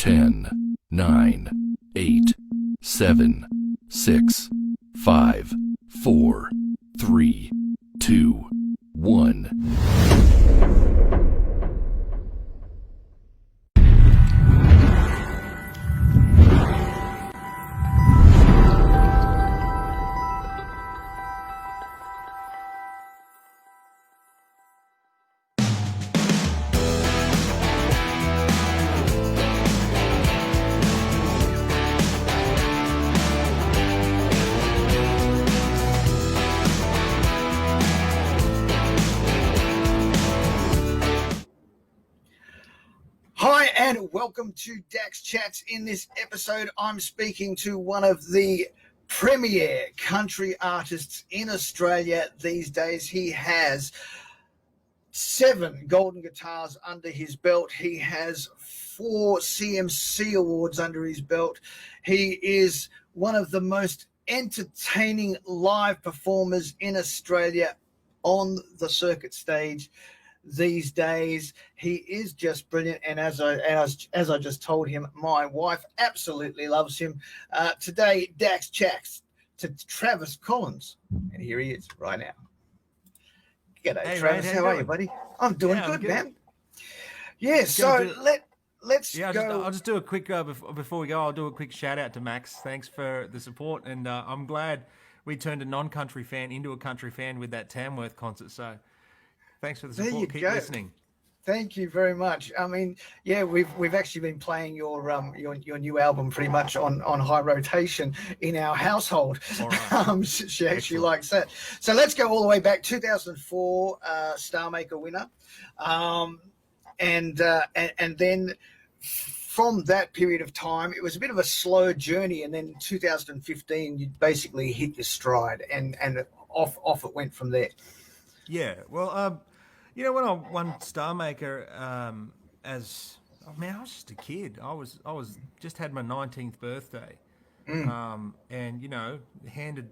10, 9, 8, 7, 6, 5, 4, 3, 2, 1. Hi and welcome to Dax Chats. In this episode, I'm speaking to one of the premier country artists in Australia these days. He has 7 golden guitars under his belt. He has 4 CMC awards under his belt. He is one of the most entertaining live performers in Australia on the circuit stage these days. He is just brilliant, and as I just told him, my wife absolutely loves him. Today, Dax Chats to Travis Collins, and here he is right now. G'day, hey, Travis. mate, how are you, buddy? I'm doing good, man. Yeah, so let's go. I'll just do a quick before we go. I'll do a quick shout out to Max. Thanks for the support, and I'm glad we turned a non-country fan into a country fan with that Tamworth concert. So. Thanks for the support. Keep listening. Thank you very much. I mean, yeah, we've actually been playing your new album pretty much on high rotation in our household. All right. She actually likes that. So let's go all the way back. 2004 Star Maker winner, and then from that period of time, it was a bit of a slow journey, and then 2015 you basically hit your stride, and off it went from there. Yeah, well, when I won Star Maker, I was just a kid. I was just had my 19th birthday, and handed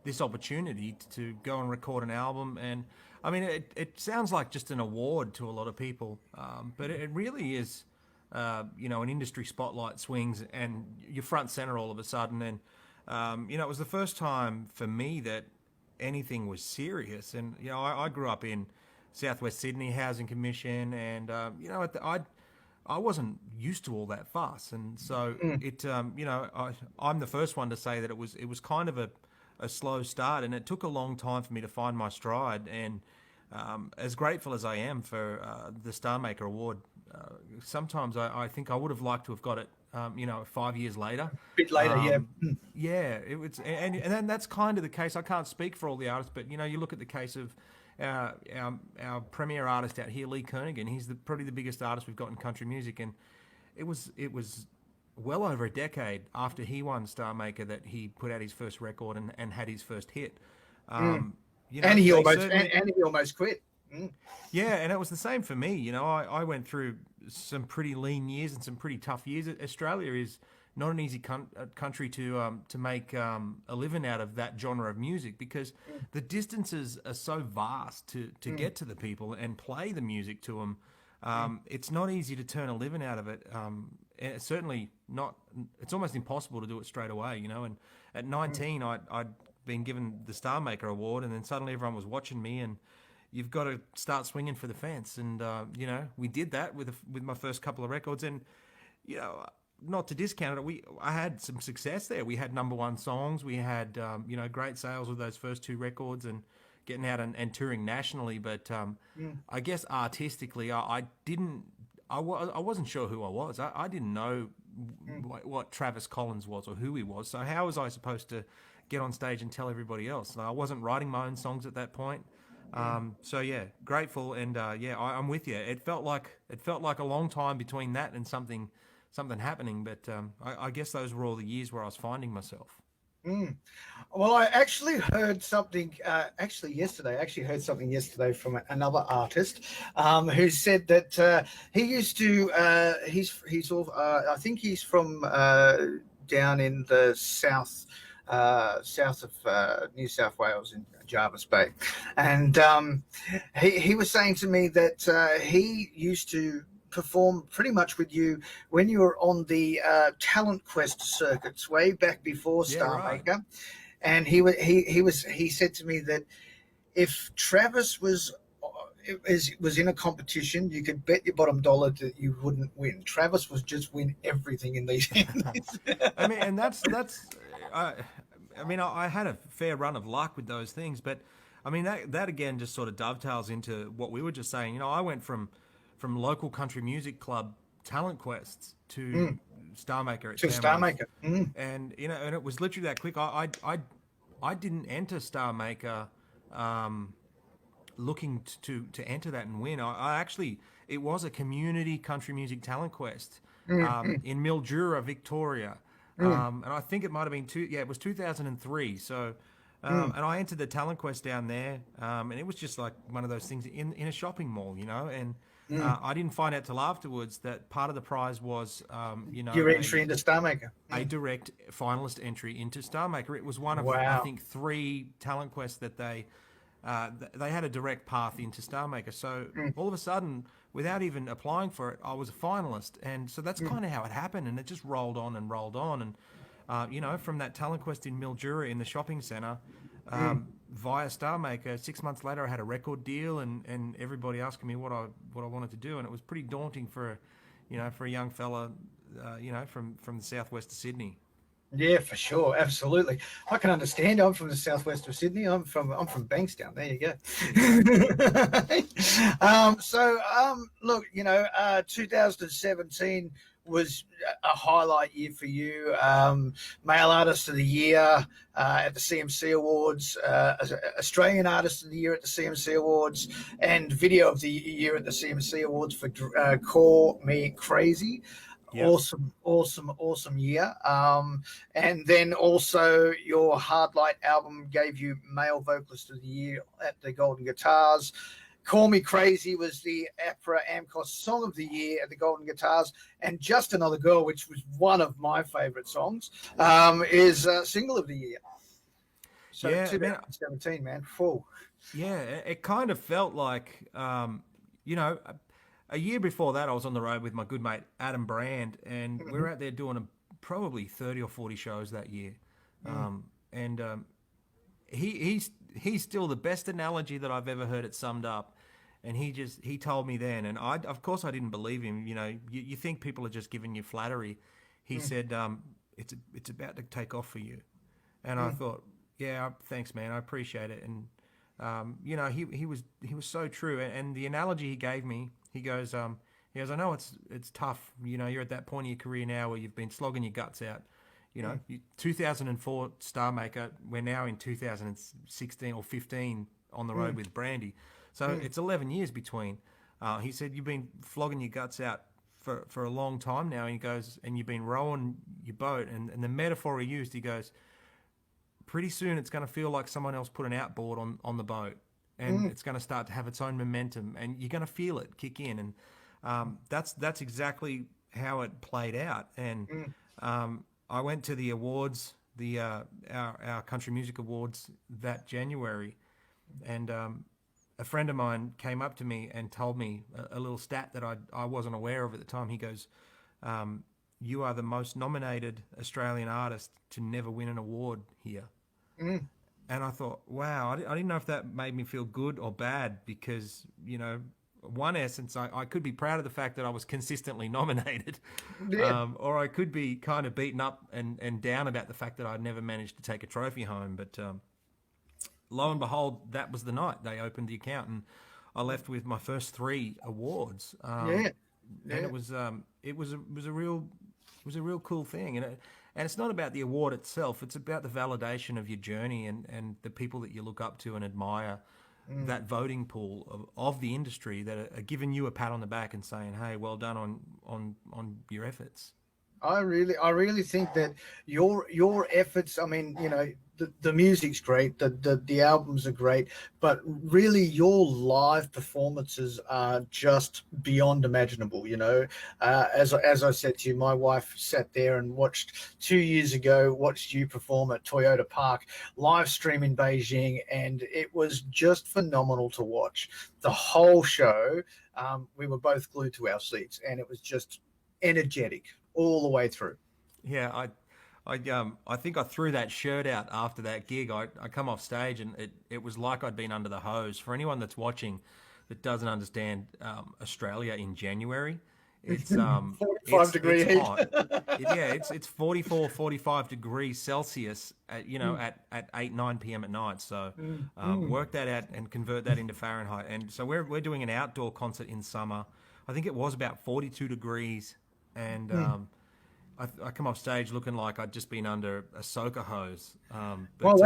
this opportunity to go and record an album. And I mean, it sounds like just an award to a lot of people, but it really is, an industry spotlight swings, and you're front center all of a sudden. And it was the first time for me that anything was serious. And I grew up in Southwest Sydney Housing Commission, and I wasn't used to all that fuss, and so I'm the first one to say that it was kind of a slow start, and it took a long time for me to find my stride. And as grateful as I am for the Star Maker Award, sometimes I think I would have liked to have got it 5 years later. A bit later, yeah. Yeah, it was, and then that's kind of the case. I can't speak for all the artists, but you look at the case of our premier artist out here, Lee Kernaghan. He's probably the biggest artist we've got in country music, and it was well over a decade after he won Star Maker that he put out his first record and had his first hit. And he almost quit. Yeah, and it was the same for me. I went through some pretty lean years and some pretty tough years. Australia is not an easy country to make a living out of that genre of music, because the distances are so vast to get to the people and play the music to them. It's not easy to turn a living out of it. It's certainly not. It's almost impossible to do it straight away. And at 19, I'd been given the Star Maker Award, and then suddenly everyone was watching me, and you've got to start swinging for the fence. And, we did that with my first couple of records. And, not to discount it, I had some success there. We had #1 songs. We had, great sales with those first 2 records and getting out and touring nationally. But I guess artistically, I wasn't sure who I was. I didn't know what Travis Collins was or who he was. So how was I supposed to get on stage and tell everybody else? I wasn't writing my own songs at that point. So yeah, grateful, and I'm with you. It felt like a long time between that and something happening, but I guess those were all the years where I was finding myself. Well, I actually heard something yesterday. I actually heard something yesterday from another artist who said that he used to. He's all. I think he's from down in the south of New South Wales in Jarvis Bay, and he was saying to me that he used to perform pretty much with you when you were on the Talent Quest circuits way back before Yeah, Star right. Maker, and he said to me that if Travis was in a competition, you could bet your bottom dollar that you wouldn't win. Travis would just win everything in these. I mean, and that's. I, I mean, I had a fair run of luck with those things, but I mean that again just sort of dovetails into what we were just saying. You know, I went from local country music club talent quests to Star Maker at To Star Tamworth, Maker. and you know, and it was literally that quick. I didn't enter Star Maker. Looking to enter that and win. I actually, it was a community country music talent quest in Mildura, Victoria, and I think it might have been it was 2003. So, and I entered the talent quest down there, and it was just like one of those things in a shopping mall, you know, and. I didn't find out till afterwards that part of the prize was, you know, Your entry into Star Maker. a direct finalist entry into Star Maker. It was one of, I Wow. think, 3 talent quests that they had a direct path into Star Maker. So all of a sudden, without even applying for it, I was a finalist, and so that's kind of how it happened. And it just rolled on and rolled on, and you know, from that talent quest in Mildura in the shopping centre, via Star Maker, 6 months later, I had a record deal, and everybody asking me what I wanted to do, and it was pretty daunting for, you know, for a young fella, you know, from the southwest of Sydney. Yeah, for sure, absolutely. I can understand. I'm from the southwest of Sydney. I'm from Bankstown. There you go. Look, you know, 2017 was a highlight year for you. Male Artist of the Year at the CMC Awards, Australian Artist of the Year at the CMC Awards, and Video of the Year at the CMC Awards for Call Me Crazy. Yep. Awesome year. And then also your Hard Light album gave you Male Vocalist of the Year at the Golden Guitars. Call Me Crazy was the APRA AMCOS Song of the Year at the Golden Guitars, and Just Another Girl, which was one of my favorite songs, is Single of the Year. So Yeah, man. 2017, man, full. Yeah, it kind of felt like, you know, a year before that, I was on the road with my good mate Adam Brand, and we were out there doing probably 30 or 40 shows that year. And he's still the best analogy that I've ever heard it summed up. And he told me then, and of course I didn't believe him. You know, you think people are just giving you flattery. He said, it's about to take off for you. And I thought, yeah, thanks, man. I appreciate it. And you know, he was so true. And the analogy he gave me, he goes, I know it's tough. You know, you're at that point in your career now where you've been slogging your guts out. You know, 2004 Star Maker. We're now in 2016 or 15 on the road with Brandy. So it's 11 years between. He said you've been flogging your guts out for a long time now. And he goes, and you've been rowing your boat. And the metaphor he used, he goes, pretty soon it's going to feel like someone else put an outboard on the boat, and it's going to start to have its own momentum, and you're going to feel it kick in. And that's exactly how it played out. And I went to the awards, our country music awards that January, and a friend of mine came up to me and told me a little stat that I wasn't aware of at the time. He goes, you are the most nominated Australian artist to never win an award here. And I thought, wow, I didn't know if that made me feel good or bad, because, you know, one essence, I could be proud of the fact that I was consistently nominated, or I could be kind of beaten up and down about the fact that I'd never managed to take a trophy home. But lo and behold, that was the night they opened the account, and I left with my first 3 awards. And it was a real cool thing. And it's not about the award itself. It's about the validation of your journey and the people that you look up to and admire, that voting pool of the industry that are giving you a pat on the back and saying, hey, well done on your efforts. I really think that your efforts. I mean, you know, the music's great, the albums are great, but really your live performances are just beyond imaginable. You know, as I said to you, my wife sat there and watched 2 years ago, watched you perform at Toyota Park, live stream in Beijing, and it was just phenomenal to watch. The whole show, we were both glued to our seats, and it was just energetic all the way through. Yeah, I think I threw that shirt out after that gig. I come off stage and it was like I'd been under the hose. For anyone that's watching that doesn't understand Australia in January, it's 45 degree it's heat. hot. It's 44, 45 degrees Celsius at at 8 9 p.m. at night. So work that out and convert that into Fahrenheit. And so we're doing an outdoor concert in summer. I think it was about 42 degrees, and I come off stage looking like I'd just been under a soaker hose. Well,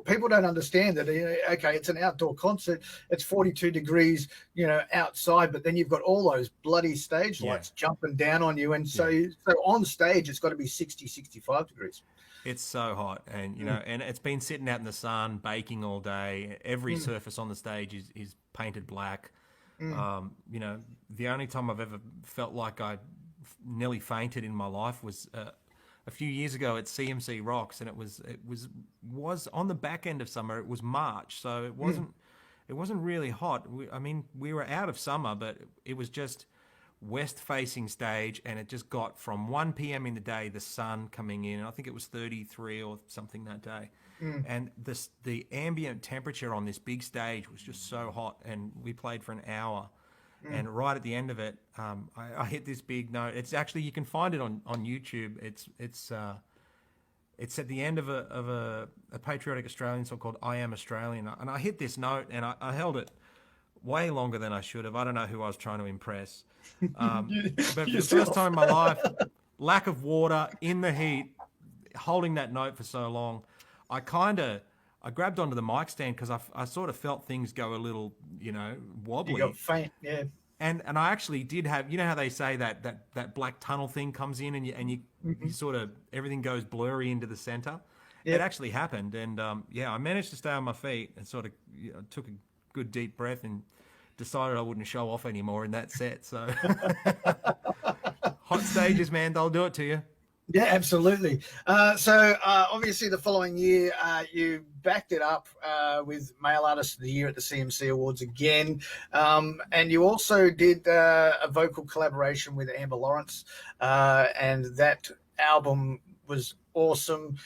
people don't understand that. You know, okay, it's an outdoor concert. It's 42 degrees, you know, outside, but then you've got all those bloody stage lights jumping down on you, and so on stage it's got to be 60, 65 degrees. It's so hot, and you know, and it's been sitting out in the sun, baking all day. Every surface on the stage is painted black. You know, the only time I've ever felt like I nearly fainted in my life was a few years ago at CMC Rocks, and it was on the back end of summer. It was March, so it wasn't really hot. I mean, we were out of summer, but it was just west-facing stage, and it just got from 1 p.m. in the day, the sun coming in. I think it was 33 or something that day. And the ambient temperature on this big stage was just so hot, and we played for an hour. And right at the end of it, I hit this big note. It's actually, you can find it on YouTube. It's at the end of a patriotic Australian song called "I Am Australian," and I hit this note, and I held it way longer than I should have. I don't know who I was trying to impress, but for the first time in my life, lack of water in the heat, holding that note for so long, I grabbed onto the mic stand because I sort of felt things go a little, you know, wobbly. You got faint, yeah. And I actually did have, you know how they say that black tunnel thing comes in and you sort of, everything goes blurry into the center. Yep. It actually happened, and I managed to stay on my feet and sort of took a good deep breath and decided I wouldn't show off anymore in that set. So hot stages, man, they'll do it to you. Yeah, absolutely. So obviously the following year, you backed it up with Male Artist of the Year at the CMC Awards again. And you also did a vocal collaboration with Amber Lawrence. And that album was awesome.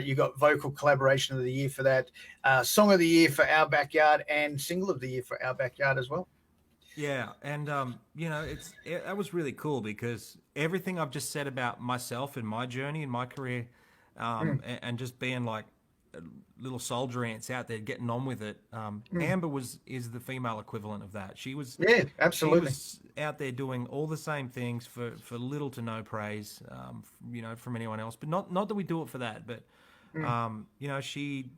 You got vocal collaboration of the year for that, song of the year for Our Backyard, and single of the year for Our Backyard as well. Yeah, and you know, that was really cool because everything I've just said about myself and my journey and my career, and just being like little soldier ants out there getting on with it. Amber is the female equivalent of that. She was absolutely she was out there doing all the same things for little to no praise, you know, from anyone else. But not that we do it for that, but you know, she'd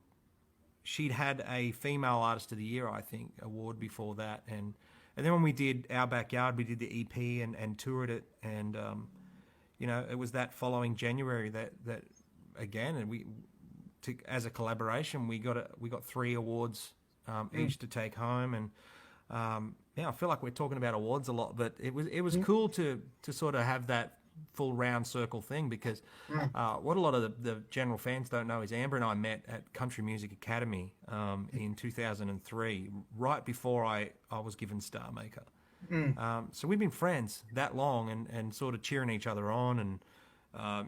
had a Female Artist of the Year, I think, award before that, and then when we did Our Backyard, we did the EP and toured it, and you know, it was that following January that again, and as a collaboration, we got 3 awards each to take home, and I feel like we're talking about awards a lot, but it was cool to sort of have that full round circle thing, because what a lot of the general fans don't know is Amber and I met at Country Music Academy in 2003, right before I was given Star Maker. So we've been friends that long, and sort of cheering each other on, and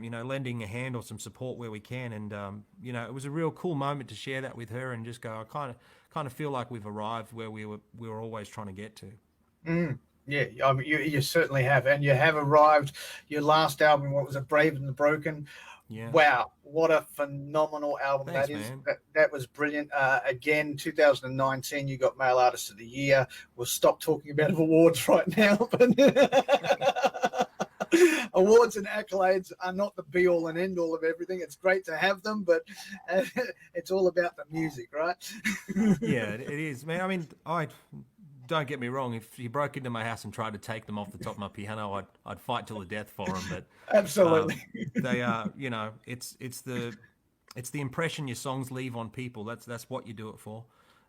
you know, lending a hand or some support where we can, and you know, it was a real cool moment to share that with her and just go, I kind of feel like we've arrived where we were always trying to get to. Yeah, I mean, you certainly have, and you have arrived. Your last album, what was it, Brave and the Broken? Yeah. Wow, what a phenomenal album. Thanks, that is. Man. That was brilliant. Again, 2019, you got Male Artist of the Year. We'll stop talking about awards right now, but awards and accolades are not the be all and end all of everything. It's great to have them, but it's all about the music, right? Yeah, it is, man. I mean, don't get me wrong. If you broke into my house and tried to take them off the top of my piano, I'd fight till the death for them. But Absolutely. they are, it's the impression your songs leave on people. That's what you do it for.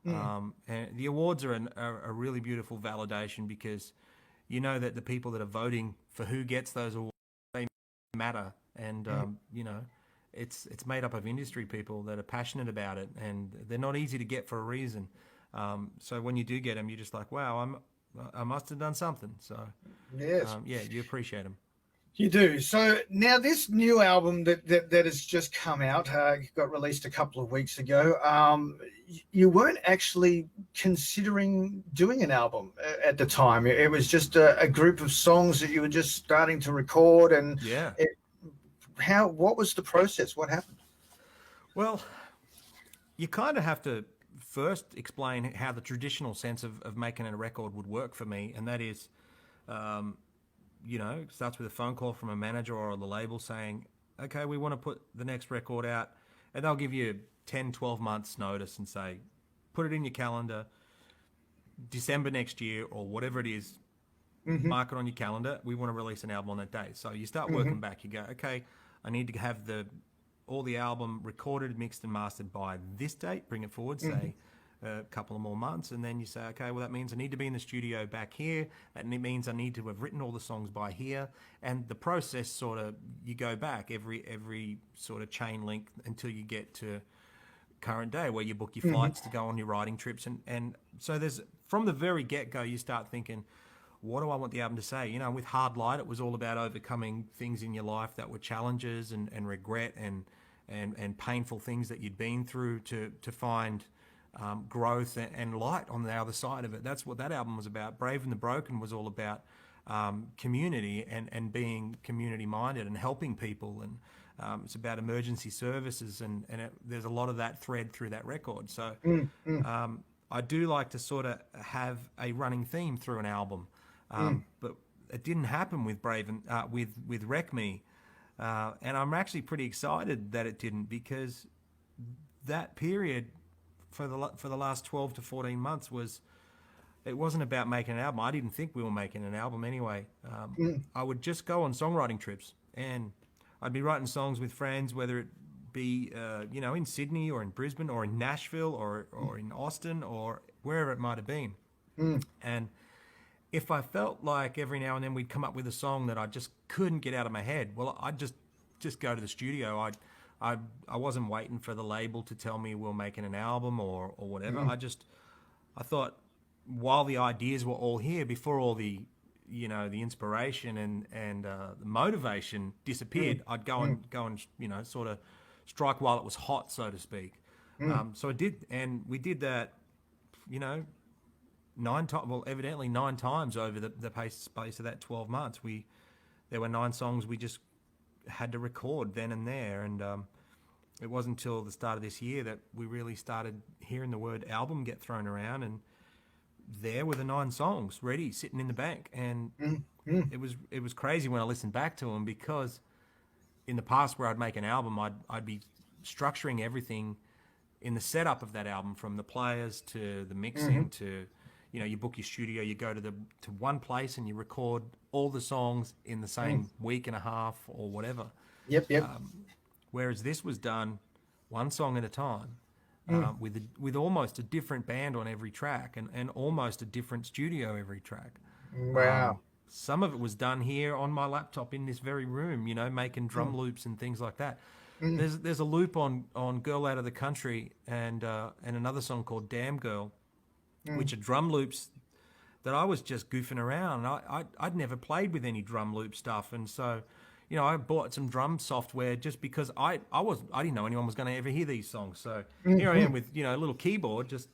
And the awards are a really beautiful validation, because you know that the people that are voting for who gets those awards, they matter. And it's made up of industry people that are passionate about it, and they're not easy to get for a reason. So when you do get them, you're just like, wow, I must have done something. So Yes. you appreciate them. You do. So now this new album that has just come out, got released a couple of weeks ago. You weren't actually considering doing an album at the time. It was just a group of songs that you were just starting to record. And Yeah. what was the process? What happened? Well, you kind of have to first explain how the traditional sense of making a record would work for me, and that is, it starts with a phone call from a manager or the label saying, okay, we want to put the next record out, and they'll give you 10, 12 months notice and say, put it in your calendar, December next year or whatever it is, mark it on your calendar, we want to release an album on that day. So you start working back, you go, okay, I need to have all the album recorded, mixed and mastered by this date, bring it forward, say a couple of more months, and then you say, okay, well, that means I need to be in the studio back here, and it means I need to have written all the songs by here, and the process sort of, you go back every sort of chain link until you get to current day, where you book your flights to go on your writing trips, and so there's, from the very get-go, you start thinking, what do I want the album to say? With Hard Light, it was all about overcoming things in your life that were challenges and regret and painful things that you'd been through to find growth and light on the other side of it. That's what that album was about. Brave and the Broken was all about community and being community-minded and helping people. And it's about emergency services, and there's a lot of that thread through that record. So I do like to sort of have a running theme through an album. But it didn't happen with Brave and with Wreck Me. And I'm actually pretty excited that it didn't, because that period for the last 12 to 14 months it wasn't about making an album. I didn't think we were making an album anyway. I would just go on songwriting trips, and I'd be writing songs with friends, whether it be in Sydney or in Brisbane or in Nashville or in Austin or wherever it might have been. And if I felt like every now and then we'd come up with a song that I just couldn't get out of my head, well, I'd just go to the studio. I wasn't waiting for the label to tell me we're making an album or whatever. I thought, while the ideas were all here, before all the the inspiration and the motivation disappeared, I'd go and sort of strike while it was hot, so to speak. So I did, and we did that, 9 times. Well, evidently 9 times over the space of that 12 months. There were 9 songs we just had to record then and there, and it wasn't until the start of this year that we really started hearing the word album get thrown around, and there were the 9 songs ready, sitting in the bank. And it was crazy when I listened back to them, because in the past, where I'd make an album, I'd be structuring everything in the setup of that album, from the players to the mixing to you book your studio, you go to one place and you record all the songs in the same week and a half or whatever. Yep. Whereas this was done one song at a time, with almost a different band on every track and almost a different studio every track. Wow. Some of it was done here on my laptop in this very room, making drum loops and things like that. There's a loop on Girl Out of the Country and another song called Damn Girl, which are drum loops that I was just goofing around. I'd never played with any drum loop stuff, and so I bought some drum software just because I didn't know anyone was going to ever hear these songs. So here I am with a little keyboard, just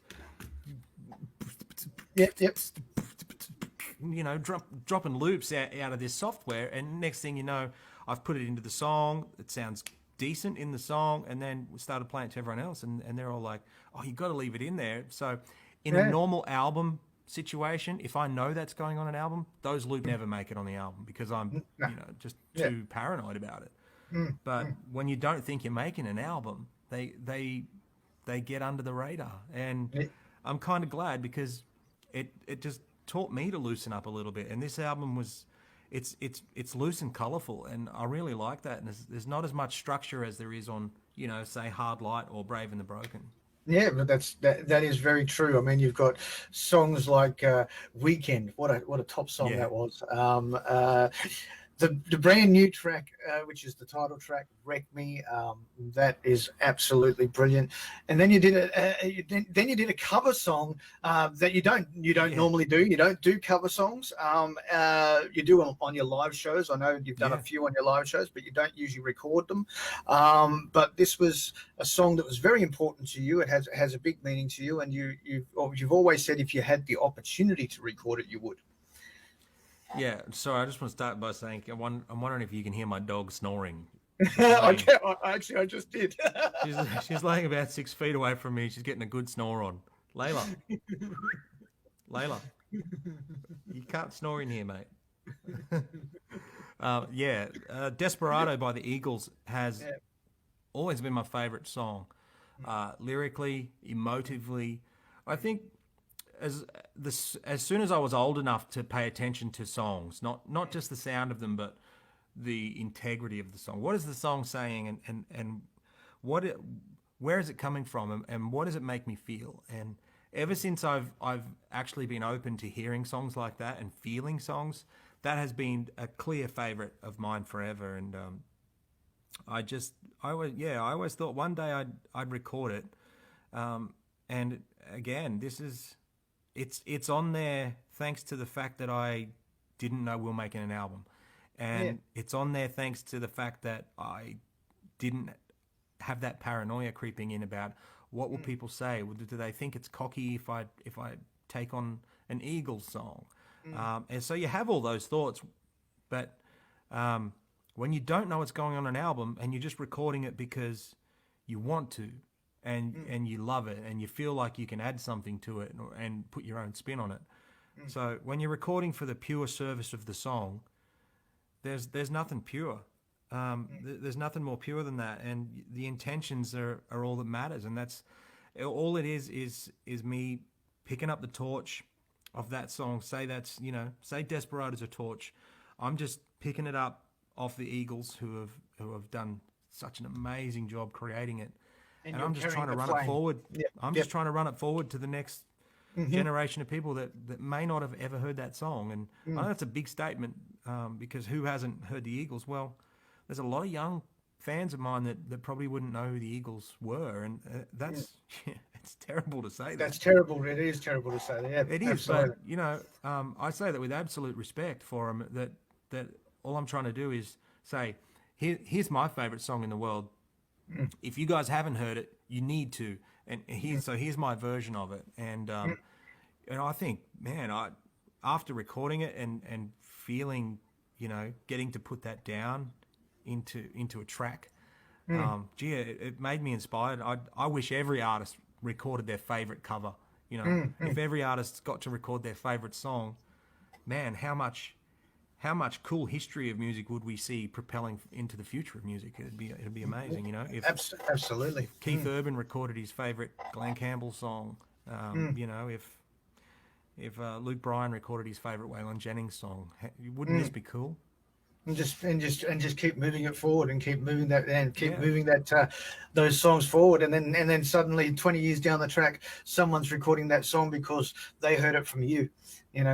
dropping loops out of this software, and next thing you know, I've put it into the song. It sounds decent in the song, and then we started playing it to everyone else, and they're all like, "Oh, you got to leave it in there." So in a normal album situation, if I know that's going on an album, those loops never make it on the album, because I'm just too paranoid about it. But when you don't think you're making an album, they get under the radar, and I'm kind of glad, because it just taught me to loosen up a little bit. And this album was, it's loose and colourful, and I really like that. And there's not as much structure as there is on, you know, say Hard Light or Brave and the Broken. Yeah, but that is very true. I mean, you've got songs like "Weekend." What a top song Yeah, that was. The brand new track, which is the title track, "Wreck Me," that is absolutely brilliant. And then you did then you did a cover song that you don't yeah, normally do. You don't do cover songs. You do them on your live shows. I know you've done a yeah. few on your live shows, but you don't usually record them. But this was a song that was very important to you. It has a big meaning to you, and you've always said if you had the opportunity to record it, you would. Yeah, sorry, I just want to start by saying I'm wondering if you can hear my dog snoring. She's laying, Okay, I just did. she's she's laying about 6 feet away from me. She's getting a good snore on. Layla, Layla, you can't snore in here, mate. Desperado by the Eagles has Yeah. always been my favorite song. Lyrically, emotively, I think as soon as I was old enough to pay attention to songs, not just the sound of them, but the integrity of the song. What is the song saying, and what it, where is it coming from, and what does it make me feel? And ever since I've actually been open to hearing songs like that and feeling songs, that has been a clear favorite of mine forever. And I always thought one day I'd record it. And again, it's on there thanks to the fact that I didn't know we were making an album, Yeah. and it's on there thanks to the fact that I didn't have that paranoia creeping in about what will people say. Do they think it's cocky if I take on an Eagles song? And so you have all those thoughts, but when you don't know what's going on in an album and you're just recording it because you want to, and you love it, and you feel like you can add something to it and put your own spin on it. So when you're recording for the pure service of the song, there's nothing pure. There's nothing more pure than that, and the intentions are all that matters, and that's all it is me picking up the torch of that song. Say Desperado's a torch. I'm just picking it up off the Eagles who have done such an amazing job creating it, and you're I'm just carrying trying to the run it flame. forward. Yep. I'm Yep. just trying to run it forward to the next generation of people that may not have ever heard that song. And I know that's a big statement, because who hasn't heard the Eagles? Well, there's a lot of young fans of mine that probably wouldn't know who the Eagles were, and that's it's terrible to say That's that. terrible. It is terrible to say that. Yeah, It is, absolutely. but I say that with absolute respect for them. That all I'm trying to do is say, here's my favorite song in the world. If you guys haven't heard it, you need to. And here's my version of it. And I think, man, after recording it and feeling, getting to put that down into a track, it made me inspired. I wish every artist recorded their favorite cover. If every artist got to record their favorite song, man, how much cool history of music would we see propelling into the future of music? It'd be amazing. Absolutely. If Keith Urban recorded his favorite Glenn Campbell song, if Luke Bryan recorded his favorite Waylon Jennings song, wouldn't this be cool? And just keep moving it forward, and keep moving that, and keep Yeah. moving that those songs forward, and then suddenly 20 years down the track, someone's recording that song because they heard it from you.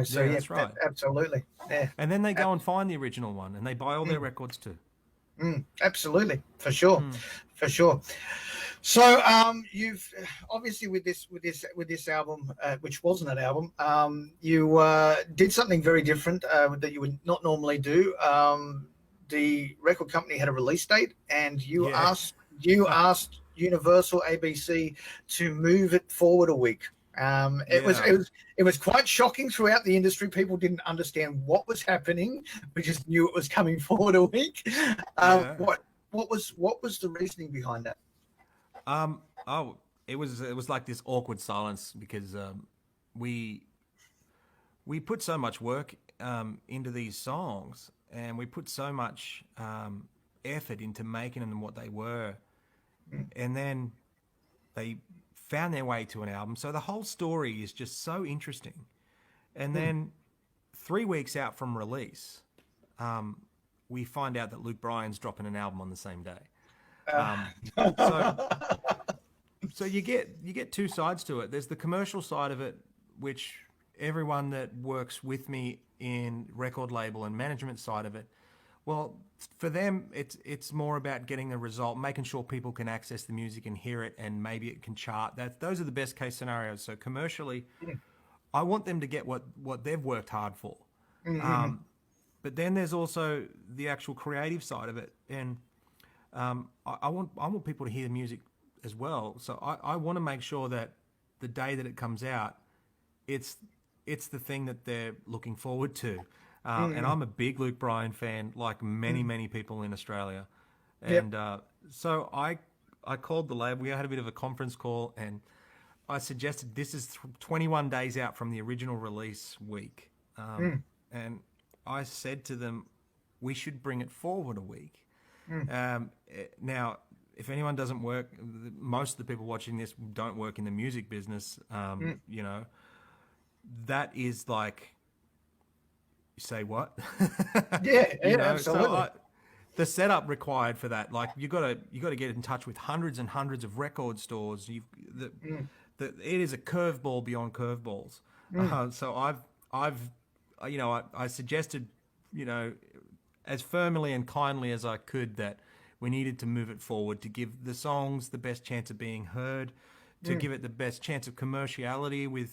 So Yeah, that's right. absolutely. Yeah. And then they go and find the original one, and they buy all their records too. Absolutely, for sure, for sure. So you've obviously with this album, which wasn't an album, you did something very different that you would not normally do. The record company had a release date, and you Yeah. asked Universal ABC to move it forward a week. It was quite shocking throughout the industry. People didn't understand what was happening. We just knew it was coming forward a week. Yeah. What was the reasoning behind that? It was like this awkward silence because we put so much work into these songs, and we put so much effort into making them what they were, and then they found their way to an album. So the whole story is just so interesting. And then 3 weeks out from release, we find out that Luke Bryan's dropping an album on the same day. So so you get two sides to it. There's the commercial side of it, which everyone that works with me in record label and management side of it, well, for them it's more about getting the result, making sure people can access the music and hear it, and maybe it can chart. Those are the best case scenarios. So commercially, I want them to get what they've worked hard for. But then there's also the actual creative side of it, and I want people to hear the music as well. So I want to make sure that the day that it comes out, it's the thing that they're looking forward to. And I'm a big Luke Bryan fan, like many people in Australia. And so I called the lab. We had a bit of a conference call, and I suggested this is 21 days out from the original release week. And I said to them, we should bring it forward a week. Now, if anyone doesn't work, most of the people watching this don't work in the music business. You know, that is like, say what? Yeah, You know, absolutely. So the setup required for that, like you got to get in touch with hundreds and hundreds of record stores. It is a curveball beyond curveballs. So I suggested, as firmly and kindly as I could, that we needed to move it forward to give the songs the best chance of being heard, to give it the best chance of commerciality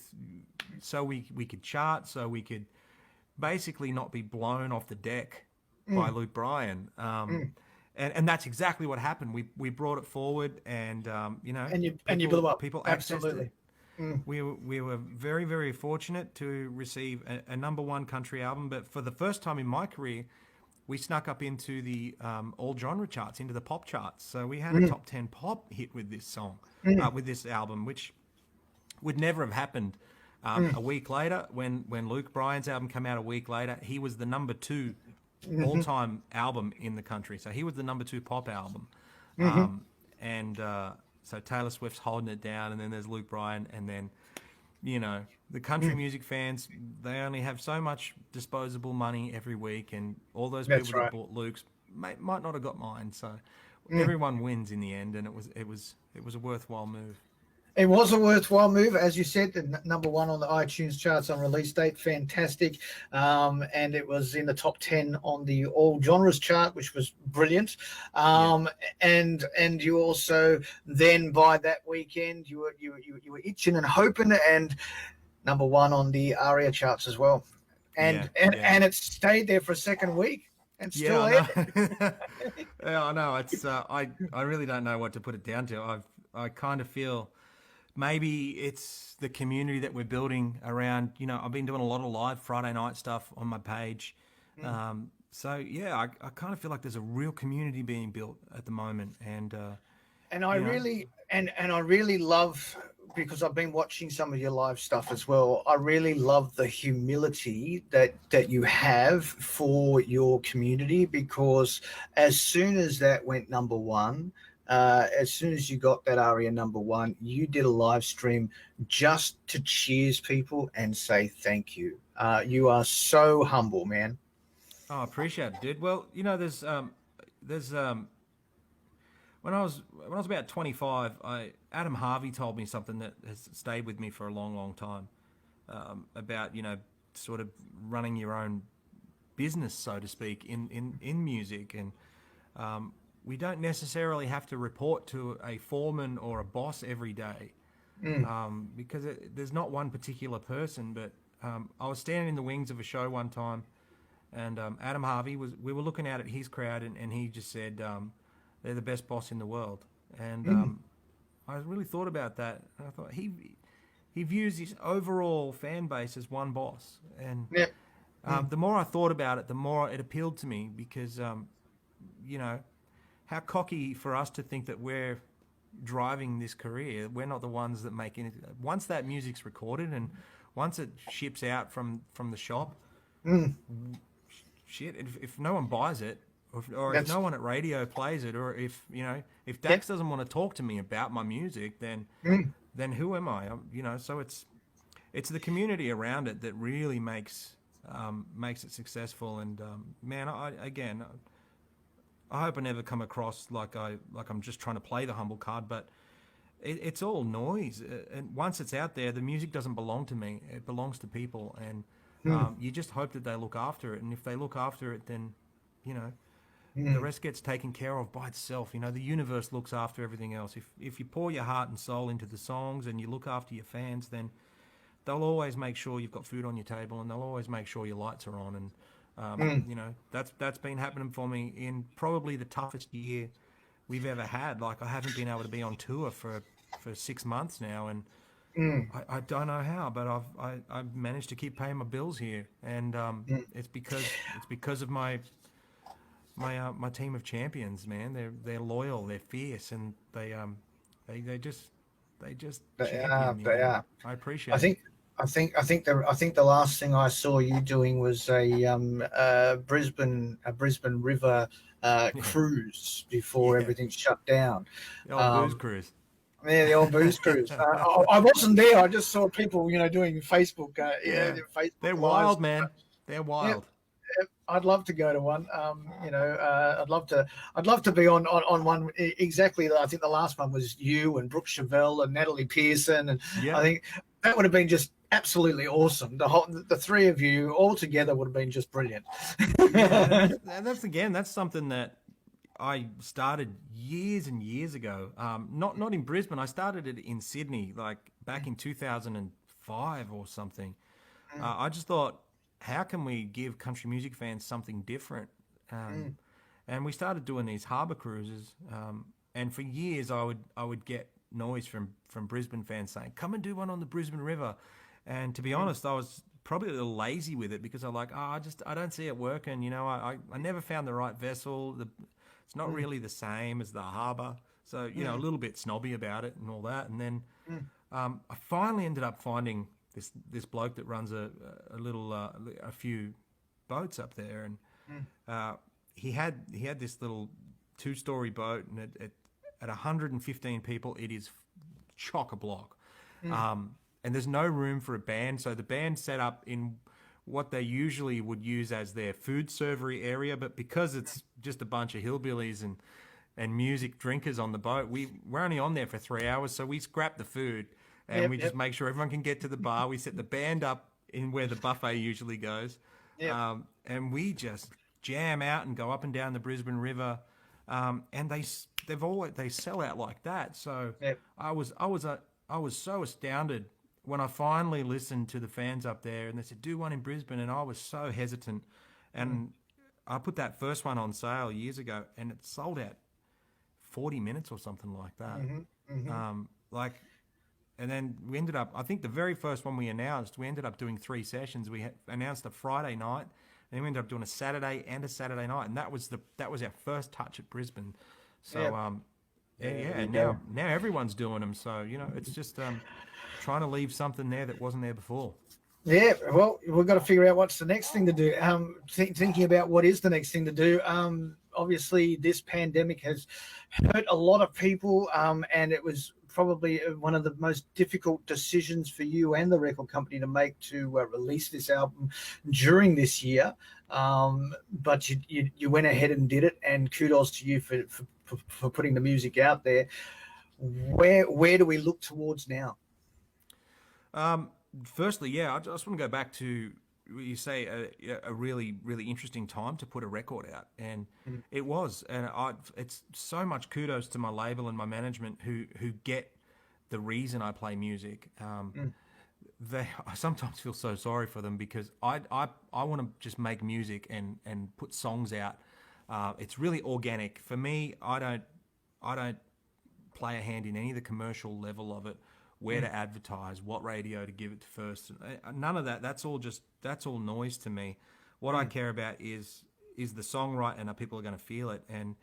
so we could chart, so we could basically not be blown off the deck by Luke Bryan. And that's exactly what happened. We brought it forward, and you blew up. People Absolutely. accessed it. We were very, very fortunate to receive a number one country album, but for the first time in my career, we snuck up into the all genre charts, into the pop charts. So we had a top 10 pop hit with this song, with this album, which would never have happened. A week later, when Luke Bryan's album came out a week later, he was the number 2 all-time album in the country. So he was the number 2 pop album. So Taylor Swift's holding it down, and then there's Luke Bryan, and then, the country music fans, they only have so much disposable money every week, and all those people that bought Luke's might not have got mine. So everyone wins in the end, and it was a worthwhile move. It was a worthwhile move, as you said. The number 1 on the iTunes charts on release date, fantastic, and it was in the top 10 on the all genres chart, which was brilliant. And you also then by that weekend you were itching and hoping, and number 1 on the ARIA charts as well, and it stayed there for a second week. And still I know. It's I really don't know what to put it down to. I kind of feel maybe it's the community that we're building around. I've been doing a lot of live Friday night stuff on my page. So I kind of feel like there's a real community being built at the moment, and I really love, because I've been watching some of your live stuff as well, I really love the humility that you have for your community, because as soon as that went number 1, as soon as you got that ARIA number 1, you did a live stream just to cheers people and say thank you. You are so humble, man. Oh, I appreciate it, dude. Well, there's when I was about 25, Adam Harvey told me something that has stayed with me for a long time, about sort of running your own business, so to speak, in music, and we don't necessarily have to report to a foreman or a boss every day, because there's not one particular person. But I was standing in the wings of a show one time, and Adam Harvey we were looking out at his crowd, and he just said, they're the best boss in the world. And I really thought about that, and I thought he views his overall fan base as one boss. And the more I thought about it, the more it appealed to me, because how cocky for us to think that we're driving this career. We're not the ones that make it. Once that music's recorded and once it ships out from the shop, shit, if no one buys it, or if no one at radio plays it, or if Dax doesn't want to talk to me about my music, then who am I? So it's the community around it that really makes it successful. And man, I hope I never come across like I'm just trying to play the humble card, but it's all noise. And once it's out there, the music doesn't belong to me; it belongs to people. And you just hope that they look after it. And if they look after it, then you know the rest gets taken care of by itself. You know, the universe looks after everything else. If you pour your heart and soul into the songs and you look after your fans, then they'll always make sure you've got food on your table, and they'll always make sure your lights are on. And you know, that's been happening for me in probably the toughest year we've ever had. Like I haven't been able to be on tour for 6 months now, and I don't know how, but I've managed to keep paying my bills here, and it's because of my team of champions, man. They're loyal, they're fierce, and they just champion me. They And are. I appreciate I it. think I think the last thing I saw you doing was a Brisbane River Yeah, cruise before yeah. everything shut down. The old booze Um, cruise. yeah, the old booze cruise. I wasn't there. I just saw people, doing Facebook, Yeah, their Facebook they're lives. wild, man. They're Yeah, wild. I'd love to go to one. I'd love to be on one. Exactly. I think the last one was you and Brooke Chevelle and Natalie Pearson, and I Yeah, think that would have been just absolutely awesome. The three of you all together would have been just brilliant. yeah, and that's something that I started years and years ago. Not in Brisbane. I started it in Sydney, like back in 2005 or something. I just thought, how can we give country music fans something different? Um, and we started doing these harbour cruises. And for years, I would get noise from Brisbane fans saying, "Come and do one on the Brisbane River." And to be honest, I was probably a little lazy with it because I'm like, oh, I don't see it working. You know, I never found the right vessel. It's not really the same as the harbour. So, a little bit snobby about it and all that. And then I finally ended up finding this bloke that runs a few boats up there, and he had this little 2-story boat, and at 115 people, it is chock a block. And there's no room for a band, so the band set up in what they usually would use as their food servery area, but because it's just a bunch of hillbillies and music drinkers on the boat, we're only on there for 3 hours, so we scrap the food and Yep, we just yep, make sure everyone can get to the bar. We set the band up in where the buffet usually goes, yep. and we just jam out and go up and down the Brisbane River, and they sell out like that. So Yep. I was so astounded when I finally listened to the fans up there, and they said, "Do one in Brisbane," and I was so hesitant, and I put that first one on sale years ago, and it sold out 40 minutes or something like that. Like, and then we ended up, I think the very first one we announced, we ended up doing 3 sessions. We announced a Friday night, and then we ended up doing a Saturday and a Saturday night, and that was our first touch at Brisbane. So Yep. yeah, There you now go. now everyone's doing them. So it's just trying to leave something there that wasn't there before. Yeah, well, we've got to figure out what's the next thing to do. Thinking about what is the next thing to do. Obviously, this pandemic has hurt a lot of people, and it was probably one of the most difficult decisions for you and the record company to make to release this album during this year. But you went ahead and did it, and kudos to you for putting the music out there. Where do we look towards now? Um, Firstly, yeah, I just want to go back to you say a really really interesting time to put a record out, and it was, and it's so much kudos to my label and my management who get the reason I play music. I sometimes feel so sorry for them because I want to just make music and put songs out. It's really organic for me. I don't play a hand in any of the commercial level of it, where to advertise, what radio to give it to first. None of that. That's all noise to me. What I care about is the song right, and are people going to feel it, and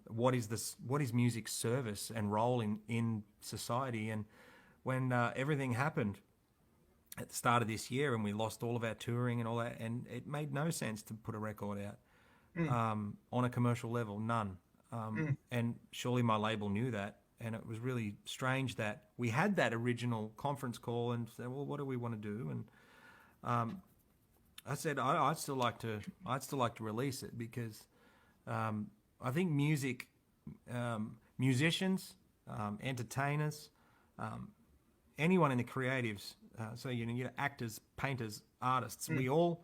what is music's service and role in society. And when everything happened at the start of this year, and we lost all of our touring and all that, and it made no sense to put a record out on a commercial level, none. And surely my label knew that, it was really strange that we had that original conference call and said, well, what do we want to do? And I said I'd still like to release it because I think music, musicians, entertainers, anyone in the creatives, so you know, actors, painters, artists, we all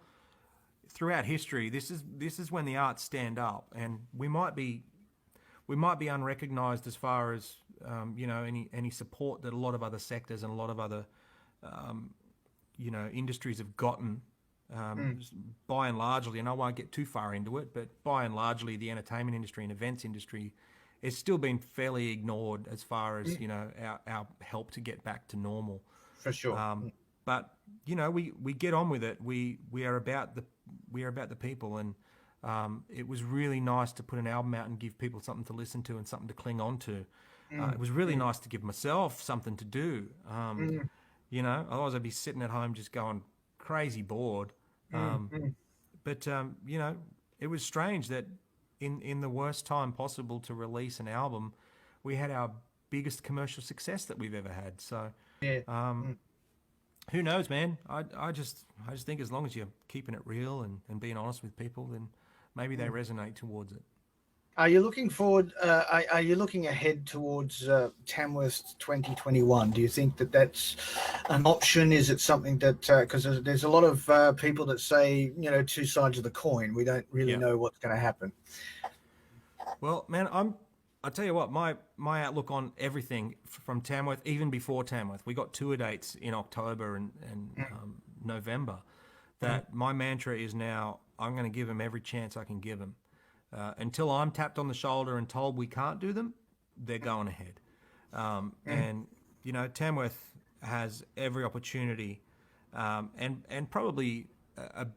throughout history, this is when the arts stand up, and we might be unrecognized as far as you know, any support that a lot of other sectors and a lot of other you know, industries have gotten. By and largely, and I won't get too far into it, but by and largely, the entertainment industry and events industry has still been fairly ignored as far as you know, our help to get back to normal. For sure. But you know, we get on with it. We are about the people, and it was really nice to put an album out and give people something to listen to and something to cling on to. It was really nice to give myself something to do. You know, otherwise I'd be sitting at home just going crazy bored. But you know, it was strange that in the worst time possible to release an album, we had our biggest commercial success that we've ever had. So who knows, man? I just think as long as you're keeping it real and being honest with people, then maybe they resonate towards it. Are you looking forward? Are you looking ahead towards Tamworth 2021? Do you think that that's an option? Is it something that because there's a lot of people that say, you know, two sides of the coin. We don't really know what's going to happen. Well, man, I'll tell you what, my outlook on everything from Tamworth, even before Tamworth, we got tour dates in October and November. That my mantra is now, I'm going to give them every chance I can give them. Until I'm tapped on the shoulder and told we can't do them, they're going ahead. And, you know, Tamworth has every opportunity and probably a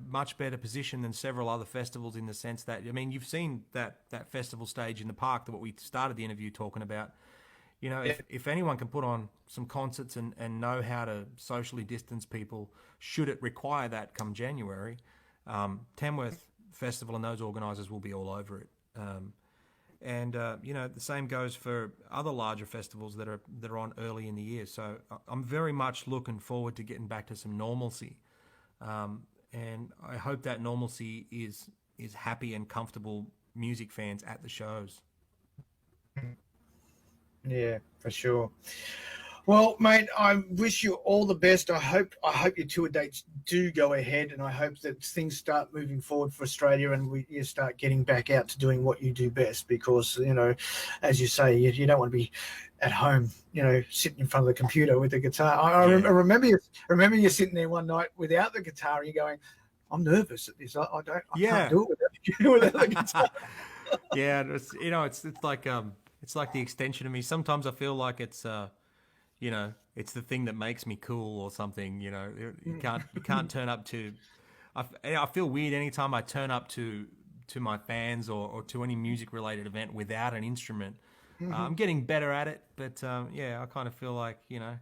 much better position than several other festivals in the sense that, I mean, you've seen that festival stage in the park, that what we started the interview talking about. You know, if anyone can put on some concerts and know how to socially distance people, should it require that come January, Tamworth Festival and those organisers will be all over it. You know, the same goes for other larger festivals that are on early in the year. So I'm very much looking forward to getting back to some normalcy. And I hope that normalcy is happy and comfortable music fans at the shows. Yeah, for sure. Well, mate, I wish you all the best. I hope your tour dates do go ahead, and I hope that things start moving forward for Australia and you start getting back out to doing what you do best. Because, you know, as you say, you don't want to be at home, you know, sitting in front of the computer with the guitar. I remember you sitting there one night without the guitar, and you're going, I'm nervous at this. I can't do it without the guitar. Yeah, it's like the extension of me. Sometimes I feel like it's you know, it's the thing that makes me cool or something. You know, you can't turn up to. I feel weird anytime I turn up to my fans or to any music related event without an instrument. I'm getting better at it, but yeah, I kind of feel like, you know,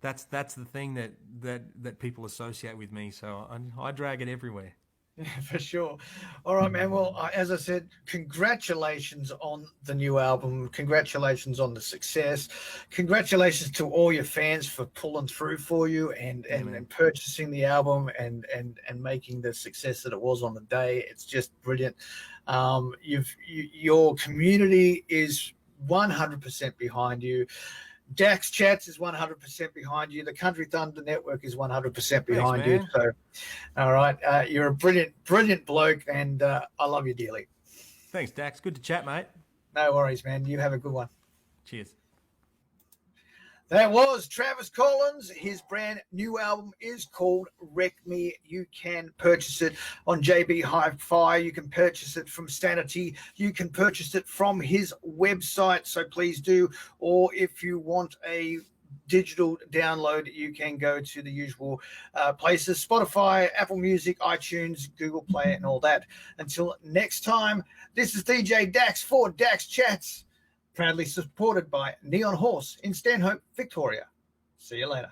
that's the thing that people associate with me. So I drag it everywhere. Yeah, for sure. All right, man. Well, as I said, congratulations on the new album. Congratulations on the success. Congratulations to all your fans for pulling through for you and purchasing the album and making the success that it was on the day. It's just brilliant. Your community is 100% behind you. Dax Chats is 100% behind you. The Country Thunder Network is 100% behind you. So, all right, you're a brilliant bloke, and I love you dearly. Thanks, Dax. Good to chat, mate. No worries, man. You have a good one. Cheers. That was Travis Collins. His brand new album is called Wreck Me. You can purchase it on JB Hi-Fi. You can purchase it from Sanity. You can purchase it from his website. So please do. Or if you want a digital download, you can go to the usual places: Spotify, Apple Music, iTunes, Google Play, and all that. Until next time, this is DJ Dax for Dax Chats, proudly supported by Neon Horse in Stanhope, Victoria. See you later.